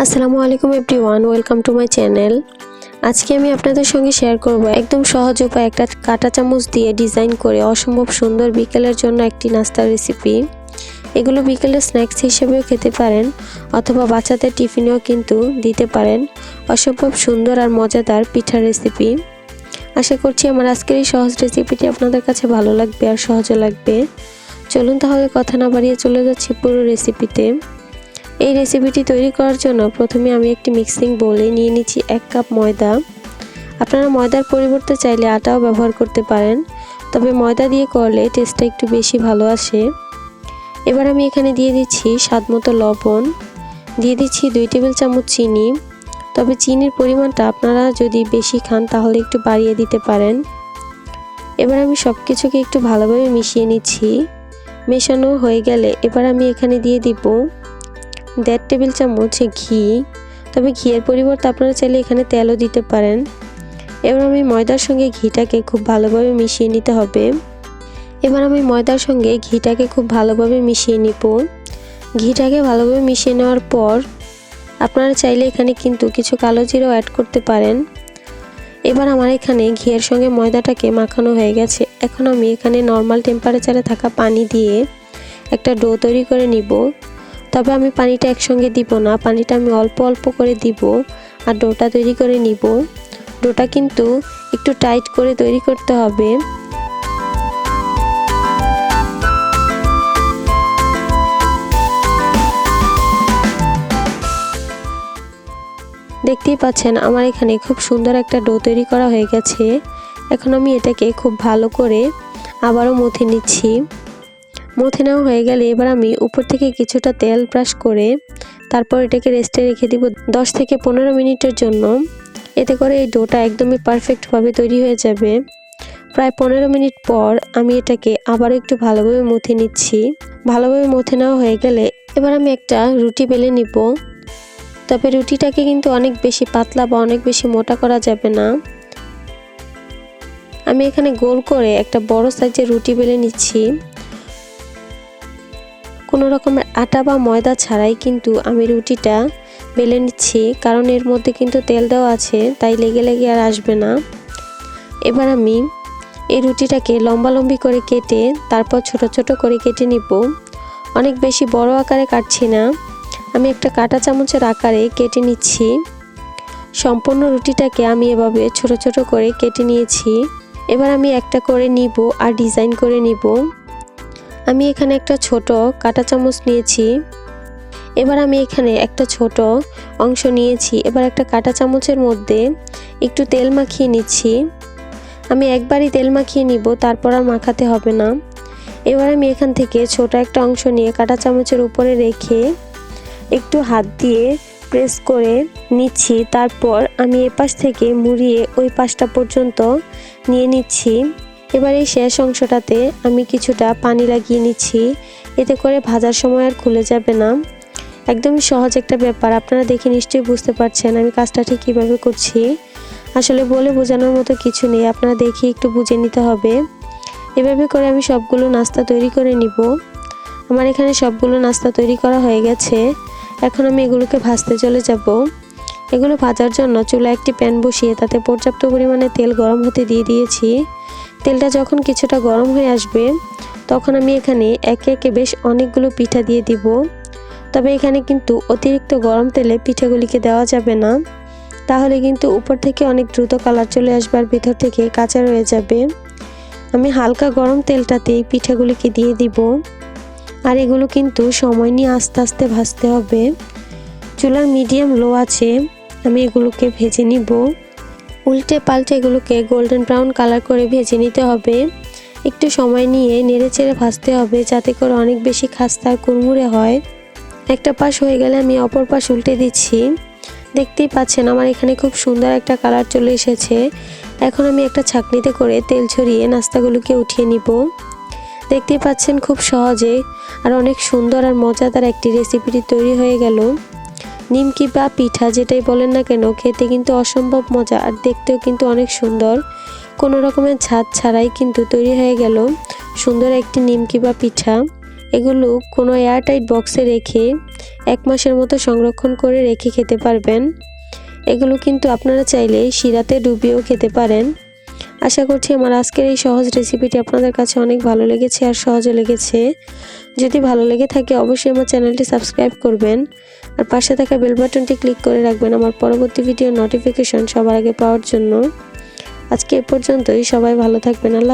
আসসালামু আলাইকুম everyone, welcome to my channel. আজকে আমি আপনাদের সঙ্গে শেয়ার করব একদম সহজ উপায়ে একটা কাঁটা চামচ দিয়ে ডিজাইন করে অসম্ভব সুন্দর বিকেলের জন্য একটি নাস্তার রেসিপি। এগুলো বিকেলের স্ন্যাক্স হিসেবেও খেতে পারেন অথবা বাচ্চাদের টিফিনেও কিন্তু দিতে পারেন। অসম্ভব সুন্দর আর মজাদার পিঠার রেসিপি। আশা করছি আমার আজকের এই সহজ রেসিপিটি আপনাদের কাছে ভালো লাগবে আর সহজও লাগবে। চলুন তাহলে কথা না বাড়িয়ে চলে যাচ্ছি পুরো রেসিপিতে। এই রেসিপিটি তৈরি করার জন্য প্রথমে আমি একটি মিক্সিং বোলে নিয়ে নিচ্ছি 1 কাপ ময়দা। আপনারা ময়দার পরিবর্তে চাইলে আটাও ব্যবহার করতে পারেন, তবে ময়দা দিয়ে করলে টেস্টটা একটু বেশি ভালো আসে। এবার আমি এখানে দিয়ে দিচ্ছি স্বাদমতো লবণ, দিয়ে দিচ্ছি 2 টেবিল চামচ চিনি। তবে চিনির পরিমাণটা আপনারা যদি বেশি খান তাহলে একটু বাড়িয়ে দিতে পারেন। এবার আমি সব কিছুকে একটু ভালোভাবে মিশিয়ে নিচ্ছি। মেশানো হয়ে গেলে এবার আমি এখানে দিয়ে দিব 1.5 টেবিল চামচ ঘি। তবে ঘিয়ের পরিবর্তে আপনারা চাইলে এখানে তেলও দিতে পারেন। এবার আমি ময়দার সঙ্গে ঘিটাকে খুব ভালোভাবে মিশিয়ে নিতে হবে। এবার আমি ময়দার সঙ্গে ঘিটাকে খুব ভালোভাবে মিশিয়ে নিব। ঘিটাকে ভালোভাবে মিশিয়ে নেওয়ার পর আপনারা চাইলে এখানে কিন্তু কিছু কালো জিরাও অ্যাড করতে পারেন। এবার আমার এখানে ঘিয়ের সঙ্গে ময়দাটাকে মাখানো হয়ে গেছে। এখন আমি এখানে নর্মাল টেম্পারেচারে থাকা পানি দিয়ে একটা ডো তৈরি করে নিব। তবে আমি পানিটা একসঙ্গে দিব না, পানিটা আমি অল্প অল্প করে দিব আর ডোটা তৈরি করে নিব। ডোটা কিন্তু একটু টাইট করে তৈরি করতে হবে। দেখতেই পাচ্ছেন আমার এখানে খুব সুন্দর একটা ডো তৈরি করা হয়ে গেছে। এখন আমি এটাকে খুব ভালো করে আবারও মথে নিচ্ছি। মথে নেওয়া হয়ে গেলে এবার আমি উপর থেকে কিছুটা তেল ব্রাশ করে তারপর এটাকে রেস্টে রেখে দিব 10 থেকে 15 মিনিটের জন্য। এতে করে এই ডোটা একদমই পারফেক্টভাবে তৈরি হয়ে যাবে। প্রায় 15 মিনিট পর আমি এটাকে আবারও একটু ভালোভাবে মথে নিচ্ছি। ভালোভাবে মথে নেওয়া হয়ে গেলে এবার আমি একটা রুটি বেলে নিব। তবে রুটিটাকে কিন্তু অনেক বেশি পাতলা বা অনেক বেশি মোটা করা যাবে না। আমি এখানে গোল করে একটা বড় সাইজের রুটি বেলে নিচ্ছি। কোনো রকমের আটা বা ময়দা ছাড়াই কিন্তু আমি রুটিটা বেলে নিচ্ছি, কারণ এর মধ্যে কিন্তু তেল দেওয়া আছে, তাই লেগে লেগে আর আসবে না। এবার আমি এই রুটিটাকে লম্বালম্বি করে কেটে তারপর ছোট ছোট করে কেটে নিব। অনেক বেশি বড় আকারে কাটছি না, আমি একটা কাঁটা চামচের আকারে কেটে নিচ্ছি। সম্পূর্ণ রুটিটাকে আমি এভাবে ছোট ছোট করে কেটে নিয়েছি। এবার আমি একটা করে নিব আর ডিজাইন করে নিব। আমি এখানে একটা ছোট কাঁটা চামচ নিয়েছি। এবার আমি এখানে একটা ছোট অংশ নিয়েছি। এবার একটা কাঁটা চামচের মধ্যে একটু তেল মাখিয়ে নিচ্ছি। আমি একবারই তেল মাখিয়ে নিব, তারপর আর মাখাতে হবে না। এবার আমি এখান থেকে ছোট একটা অংশ নিয়ে কাঁটা চামচের উপরে রেখে একটু হাত দিয়ে প্রেস করে নিচ্ছি। তারপর আমি এ পাশ থেকে মুড়িয়ে ওই পাশটা পর্যন্ত নিয়ে নিচ্ছি। এবার এই শেষ অংশটাতে আমি কিছুটা পানি লাগিয়ে নিচ্ছি, এতে করে ভাজার সময় আর খুলে যাবে না। একদমই সহজ একটা ব্যাপার, আপনারা দেখে নিশ্চয়ই বুঝতে পারছেন আমি কাজটা ঠিক কীভাবে করছি। আসলে বলে বোঝানোর মতো কিছু নেই, আপনারা দেখে একটু বুঝে নিতে হবে। এভাবে করে আমি সবগুলো নাস্তা তৈরি করে নিব। আমার এখানে সবগুলো নাস্তা তৈরি করা হয়ে গেছে। এখন আমি এগুলোকে ভাজতে চলে যাব। এগুলো ভাজার জন্য চুলায় একটি প্যান বসিয়ে তাতে পর্যাপ্ত পরিমাণে তেল গরম হতে দিয়ে দিয়েছি। তেলটা যখন কিছুটা গরম হয়ে আসবে তখন আমি এখানে একে একে বেশ অনেকগুলো পিঠা দিয়ে দিব। তবে এখানে কিন্তু অতিরিক্ত গরম তেলে পিঠাগুলিকে দেওয়া যাবে না, তাহলে কিন্তু উপর থেকে অনেক দ্রুত কালার চলে আসবে আর ভিতর থেকে কাঁচা রয়ে যাবে। আমি হালকা গরম তেলটাতে এই পিঠাগুলিকে দিয়ে দিব। আর এগুলো কিন্তু সময় নিয়ে আস্তে আস্তে ভাজতে হবে। চুলার মিডিয়াম লো আছে আমি এগুলোকে ভেজে নিব। উল্টে পাল্টে এগুলোকে গোল্ডেন ব্রাউন কালার করে ভেজে নিতে হবে। একটু সময় নিয়ে নেড়ে চেড়ে ভাজতে হবে, যাতে করে অনেক বেশি খাস্তা কুড়মুড়ে হয়। একটা পাশ হয়ে গেলে আমি অপর পাশ উল্টে দিচ্ছি। দেখতেই পাচ্ছেন আমার এখানে খুব সুন্দর একটা কালার চলে এসেছে। এখন আমি একটা ছাঁকনিতে করে তেল ছড়িয়ে নাস্তাগুলোকে উঠিয়ে নিব। দেখতেই পাচ্ছেন খুব সহজে আর অনেক সুন্দর আর মজাদার একটি রেসিপিটি তৈরি হয়ে গেল। নিমকি বা পিঠা যেটাই বলেন না কেন, খেতে কিন্তু অসম্ভব মজা আর দেখতেও কিন্তু অনেক সুন্দর। কোনো রকমের ঝাঁজ ছাড়াই কিন্তু তৈরি হয়ে গেল সুন্দর একটি নিমকি বা পিঠা। এগুলো কোনো এয়ারটাইট বক্সে রেখে 1 মাসের মতো সংরক্ষণ করে রেখে খেতে পারবেন। এগুলো কিন্তু আপনারা চাইলে শিরাতে ডুবিয়েও খেতে পারেন। আশা করছি আমার আজকের এই সহজ রেসিপিটি আপনাদের কাছে অনেক ভালো লেগেছে আর সহজও লেগেছে। যদি ভালো লেগে থাকে অবশ্যই আমার চ্যানেলটি সাবস্ক্রাইব করবেন আর পাশে থাকা বেল বাটনটি ক্লিক করে রাখবেন আমার পরবর্তী ভিডিওর নোটিফিকেশন সবার আগে পাওয়ার জন্য। আজকে এ পর্যন্তই, সবাই ভালো থাকবেন।